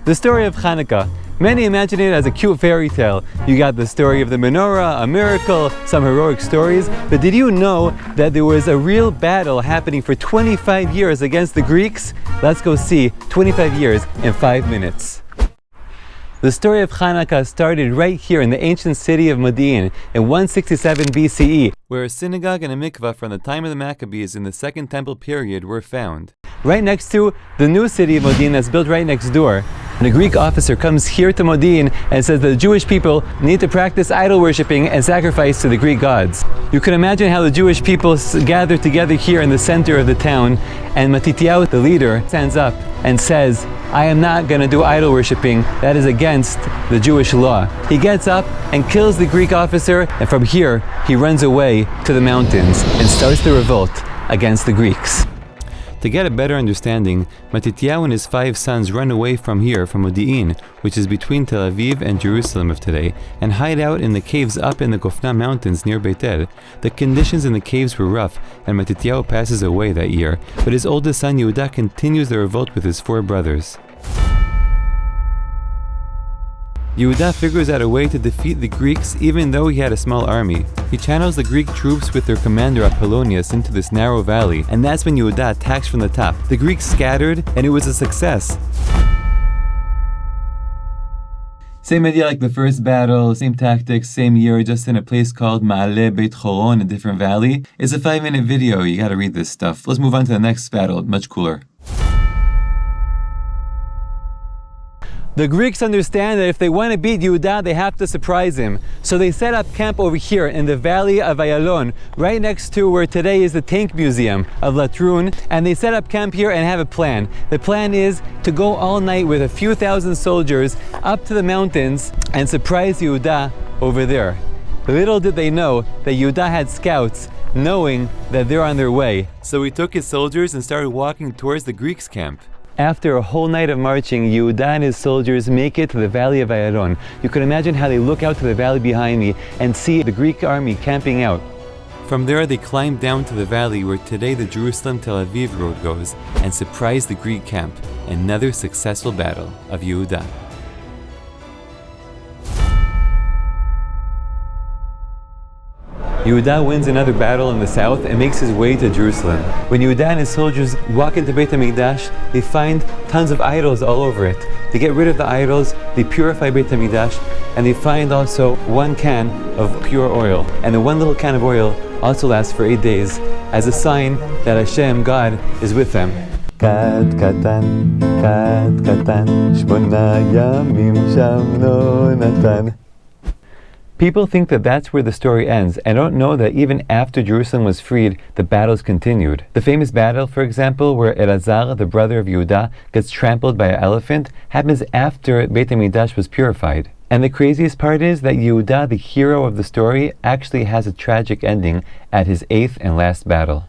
The story of Hanukkah. Many imagine it as a cute fairy tale. You got the story of the menorah, a miracle, some heroic stories. But did you know that there was a real battle happening for 25 years against the Greeks? Let's go see 25 years in 5 minutes. The story of Hanukkah started right here in the ancient city of Modi'in in 167 BCE, where a synagogue and a mikvah from the time of the Maccabees in the Second Temple period were found. Right next to the new city of Modi'in that's built right next door. And a Greek officer comes here to Modi'in and says that the Jewish people need to practice idol worshipping and sacrifice to the Greek gods. You can imagine how the Jewish people gather together here in the center of the town, and Matityahu, the leader, stands up and says, I am not going to do idol worshipping. That is against the Jewish law. He gets up and kills the Greek officer, and from here he runs away to the mountains and starts the revolt against the Greeks. To get a better understanding, Matityahu and his 5 sons run away from here, from Modi'in, which is between Tel Aviv and Jerusalem of today, and hide out in the caves up in the Kofna mountains near Beit El. The conditions in the caves were rough, and Matityahu passes away that year, but his oldest son Yehuda continues the revolt with his 4 brothers. Yehuda figures out a way to defeat the Greeks even though he had a small army. He channels the Greek troops with their commander Apollonius into this narrow valley, and that's when Yehuda attacks from the top. The Greeks scattered, and it was a success. Same idea like the first battle, same tactics, same year, just in a place called Ma'ale Beit Choron, a different valley. It's a 5-minute video, you gotta read this stuff. Let's move on to the next battle, much cooler. The Greeks understand that if they want to beat Yehuda, they have to surprise him. So they set up camp over here in the valley of Ayalon, right next to where today is the tank museum of Latrun, and they set up camp here and have a plan. The plan is to go all night with a few thousand soldiers up to the mountains and surprise Yehuda over there. Little did they know that Yehuda had scouts, knowing that they're on their way. So he took his soldiers and started walking towards the Greeks' camp. After a whole night of marching, Yehuda and his soldiers make it to the valley of Ayalon. You can imagine how they look out to the valley behind me and see the Greek army camping out. From there, they climb down to the valley where today the Jerusalem-Tel Aviv road goes and surprise the Greek camp. Another successful battle of Yehuda. Yehuda wins another battle in the south and makes his way to Jerusalem. When Yehuda and his soldiers walk into Beit HaMikdash, they find tons of idols all over it. They get rid of the idols, they purify Beit HaMikdash, and they find also 1 can of pure oil. And the 1 little can of oil also lasts for 8 days as a sign that Hashem, God, is with them. Kat katan, shmona yamim sham no natan. People think that that's where the story ends, and don't know that even after Jerusalem was freed, the battles continued. The famous battle, for example, where Elazar, the brother of Yehuda, gets trampled by an elephant, happens after Beit HaMikdash was purified. And the craziest part is that Yehuda, the hero of the story, actually has a tragic ending at his 8th and last battle.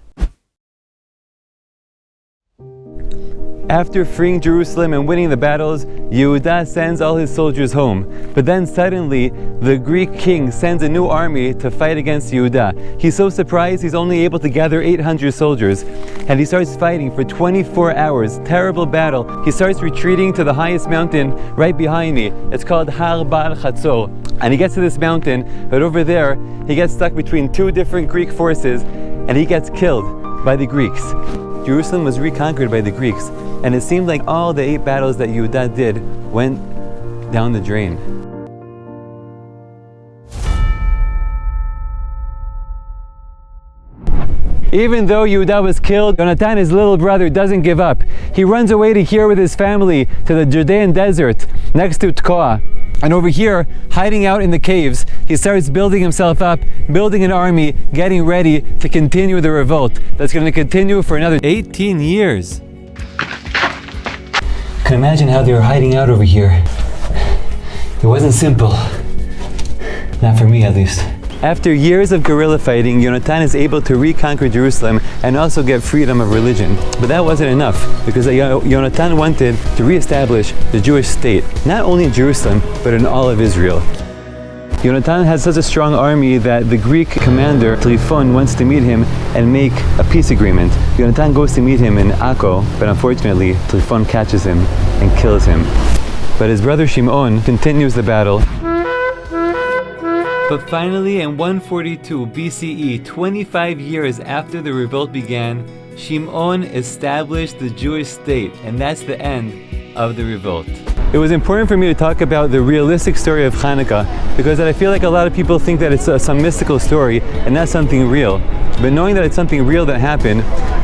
After freeing Jerusalem and winning the battles, Yehuda sends all his soldiers home. But then suddenly, the Greek king sends a new army to fight against Yehuda. He's so surprised he's only able to gather 800 soldiers. And he starts fighting for 24 hours. Terrible battle. He starts retreating to the highest mountain right behind me. It's called Har Baal Chatzor. And he gets to this mountain, but over there, he gets stuck between 2 different Greek forces, and he gets killed by the Greeks. Jerusalem was reconquered by the Greeks, and it seemed like all the 8 battles that Yehuda did went down the drain. Even though Yehuda was killed, Yonatan, his little brother, doesn't give up. He runs away to here with his family to the Judean desert next to Tekoa. And over here, hiding out in the caves, he starts building himself up, building an army, getting ready to continue the revolt that's going to continue for another 18 years. Can imagine how they were hiding out over here. It wasn't simple. Not for me, at least. After years of guerrilla fighting, Yonatan is able to reconquer Jerusalem and also get freedom of religion. But that wasn't enough, because Yonatan wanted to reestablish the Jewish state, not only in Jerusalem, but in all of Israel. Yonatan has such a strong army that the Greek commander Trifon wants to meet him and make a peace agreement. Yonatan goes to meet him in Akko, but unfortunately Trifon catches him and kills him. but his brother Shimon continues the battle. But finally, in 142 BCE, 25 years after the revolt began, Shimon established the Jewish state, and that's the end of the revolt. It was important for me to talk about the realistic story of Hanukkah because I feel like a lot of people think that it's some mystical story and not something real. But knowing that it's something real that happened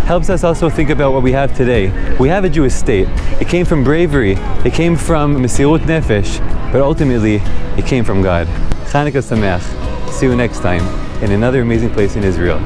helps us also think about what we have today. We have a Jewish state. It came from bravery, it came from Mesirut Nefesh, but ultimately it came from God. Hanukkah Sameach. See you next time in another amazing place in Israel.